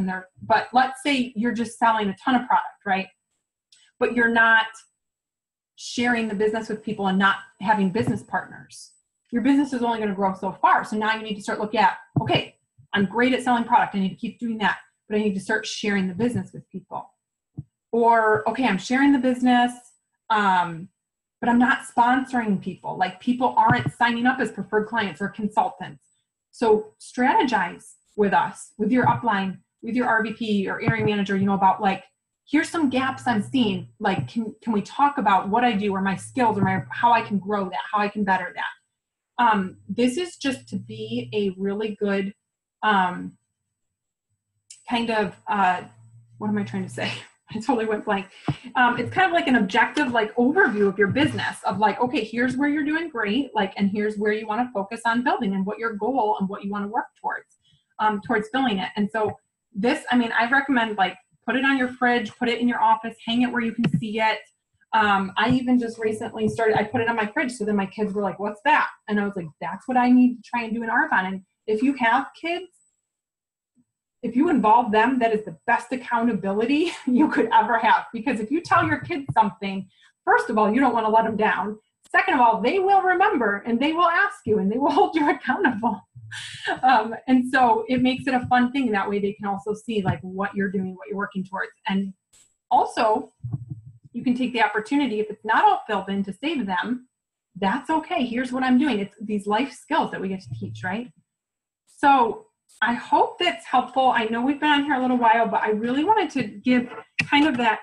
but let's say you're just selling a ton of product, right? But you're not sharing the business with people and not having business partners. Your business is only going to grow so far. So now you need to start looking at, okay, I'm great at selling product. I need to keep doing that, but I need to start sharing the business with people. Or, okay, I'm sharing the business, but I'm not sponsoring people. Like, people aren't signing up as preferred clients or consultants. So strategize with us, with your upline, with your RVP or area manager, about like, here's some gaps I'm seeing. Like, can we talk about what I do or my skills or how I can grow that, how I can better that. This is just to be a really good kind of, what am I trying to say? I totally went blank. It's kind of like an objective, like overview of your business of like, okay, here's where you're doing great. Like, and here's where you want to focus on building and what your goal and what you want to work towards filling it. And so this, I recommend like, put it on your fridge, put it in your office, hang it where you can see it. I even just recently I put it on my fridge. So then my kids were like, what's that? And I was like, that's what I need to try and do in Arbonne. And if you have kids, if you involve them, that is the best accountability you could ever have. Because if you tell your kids something, first of all, you don't want to let them down. Second of all, they will remember and they will ask you and they will hold you accountable. And so it makes it a fun thing. That way they can also see like what you're doing, what you're working towards. And also you can take the opportunity, if it's not all filled in, to say to them, that's okay. Here's what I'm doing. It's these life skills that we get to teach, right? So I hope that's helpful. I know we've been on here a little while, but I really wanted to give kind of that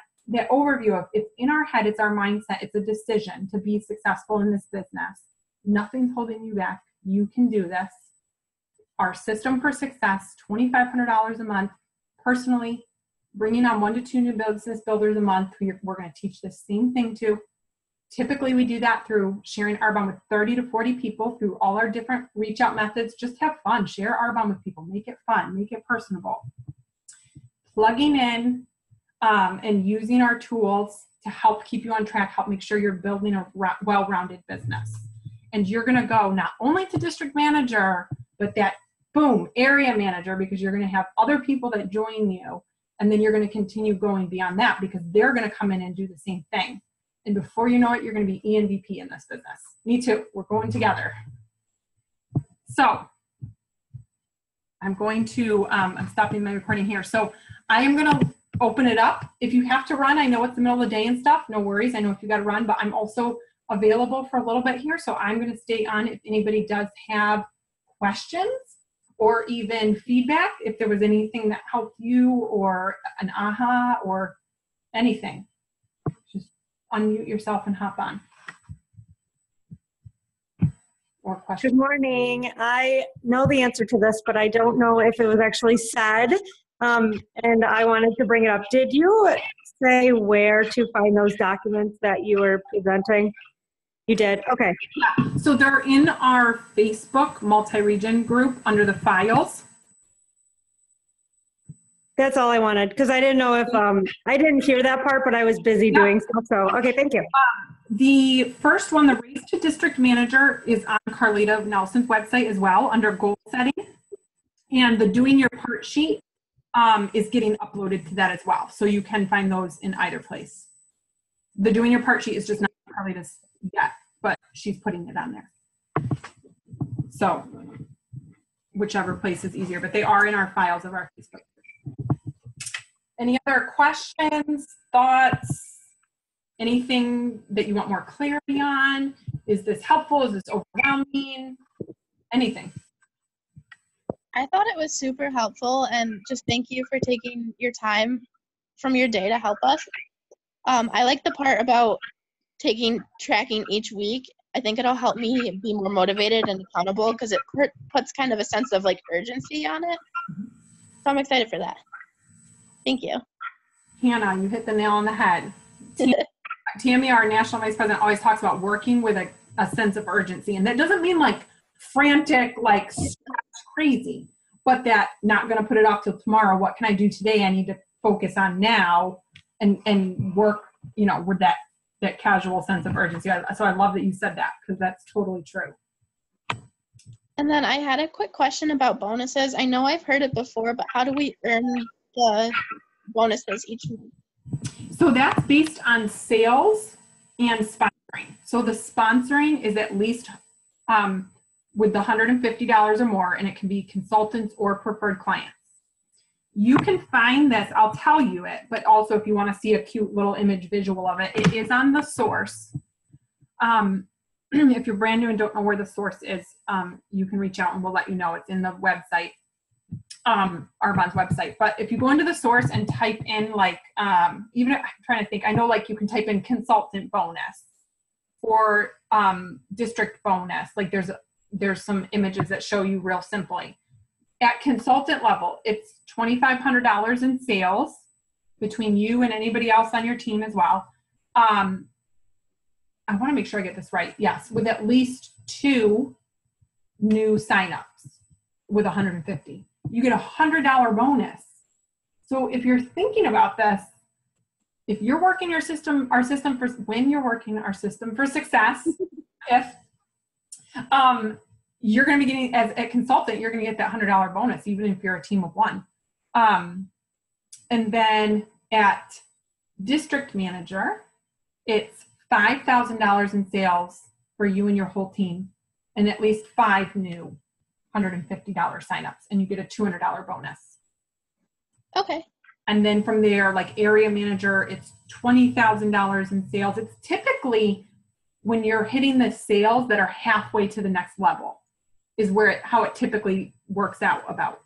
overview of, it's in our head, it's our mindset, it's a decision to be successful in this business. Nothing's holding you back. You can do this. Our system for success, $2,500 a month. Personally, bringing on 1 to 2 new business builders a month. We're going to teach the same thing to. Typically, we do that through sharing Arbonne with 30 to 40 people through all our different reach out methods. Just have fun. Share Arbonne with people. Make it fun. Make it personable. Plugging in and using our tools to help keep you on track, help make sure you're building a well-rounded business. And you're going to go not only to district manager, but that boom, area manager, because you're going to have other people that join you. And then you're going to continue going beyond that because they're going to come in and do the same thing. And before you know it, you're going to be ENVP in this business. Me too. We're going together. So I'm going to, I'm stopping my recording here. So I am going to open it up. If you have to run, I know it's the middle of the day and stuff. No worries. I know if you got to run, but I'm also available for a little bit here. So I'm going to stay on if anybody does have questions or even feedback, if there was anything that helped you or an aha or anything. Just unmute yourself and hop on. Or questions. Good morning. I know the answer to this, but I don't know if it was actually said, and I wanted to bring it up. Did you say where to find those documents that you were presenting? You did? Okay. Yeah. So they're in our Facebook multi-region group under the files. That's all I wanted, because I didn't know if, I didn't hear that part, but I was busy doing stuff. So, okay, thank you. The first one, the Race to District Manager, is on Carlita Nelson's website as well under goal setting. And the Doing Your Part sheet is getting uploaded to that as well. So you can find those in either place. The Doing Your Part sheet is just not Carlita's yet, but she's putting it on there. So whichever place is easier, but they are in our files of our Facebook. Any other questions, thoughts? Anything that you want more clarity on? Is this helpful? Is this overwhelming? Anything? I thought it was super helpful, and just thank you for taking your time from your day to help us. I like the part about tracking each week. I think it'll help me be more motivated and accountable because it puts kind of a sense of like urgency on it. So I'm excited for that. Thank you. Hannah, you hit the nail on the head. Tammy, our national vice president, always talks about working with a sense of urgency. And that doesn't mean like frantic, like crazy, but that not going to put it off till tomorrow. What can I do today? I need to focus on now and work, you know, with that casual sense of urgency. So I love that you said that because that's totally true. And then I had a quick question about bonuses. I know I've heard it before, but how do we earn the bonuses each month? So that's based on sales and sponsoring. So the sponsoring is at least with the $150 or more, and it can be consultants or preferred clients. You can find this, I'll tell you it, but also if you want to see a cute little image visual of it, it is on the source. If you're brand new and don't know where the source is, you can reach out and we'll let you know. It's in the website. Arbonne's website. But if you go into the source and type in like, even I'm trying to think, I know like you can type in consultant bonus or district bonus. Like there's some images that show you real simply. At consultant level, it's $2,500 in sales between you and anybody else on your team as well. I want to make sure I get this right. Yes, with at least 2 new signups with 150. You get a $100 bonus. So if you're thinking about this, if you're working our system for success, if you're going to be getting, as a consultant, you're going to get that $100 bonus, even if you're a team of 1. And then at district manager, it's $5,000 in sales for you and your whole team, and at least 5 new $150 signups, and you get a $200 bonus. Okay. And then from there, like area manager, it's $20,000 in sales. It's typically when you're hitting the sales that are halfway to the next level is where how it typically works out about.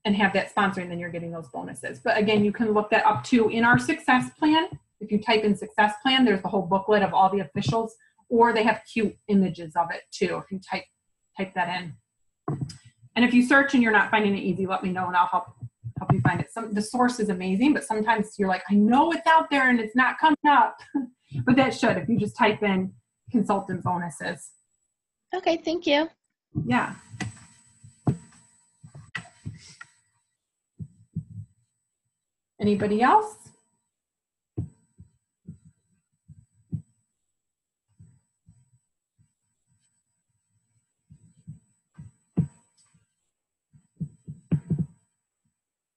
And have that sponsoring, then you're getting those bonuses. But again, you can look that up too in our success plan. If you type in success plan, there's the whole booklet of all the officials, or they have cute images of it too. If you type that in. And if you search and you're not finding it easy, let me know and I'll help you find it. The source is amazing, but sometimes you're like, I know it's out there and it's not coming up. But that should, if you just type in consultant bonuses. Okay, thank you. Yeah. Anybody else?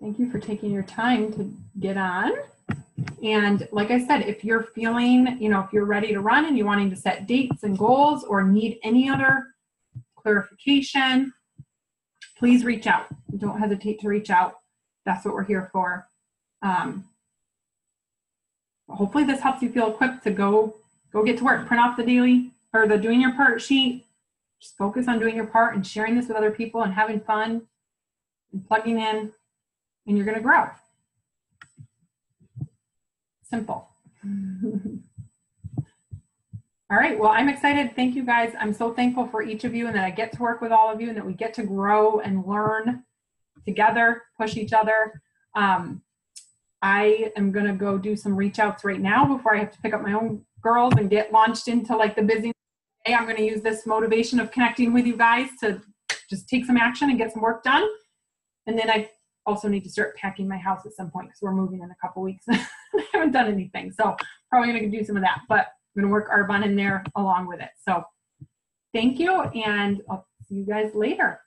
Thank you for taking your time to get on. And like I said, if you're feeling, you know, if you're ready to run and you're wanting to set dates and goals or need any other clarification, please reach out. Don't hesitate to reach out. That's what we're here for. Hopefully this helps you feel equipped to go get to work. Print off the daily or the doing your part sheet. Just focus on doing your part and sharing this with other people and having fun and plugging in, and you're going to grow. Simple. All right, well, I'm excited. Thank you guys. I'm so thankful for each of you and that I get to work with all of you and that we get to grow and learn together, push each other. I am going to go do some reach outs right now before I have to pick up my own girls and get launched into like the busy day. I'm going to use this motivation of connecting with you guys to just take some action and get some work done. And then I also need to start packing my house at some point because we're moving in a couple weeks. I haven't done anything. So probably going to do some of that, but I'm going to work Arbonne in there along with it. So thank you, and I'll see you guys later.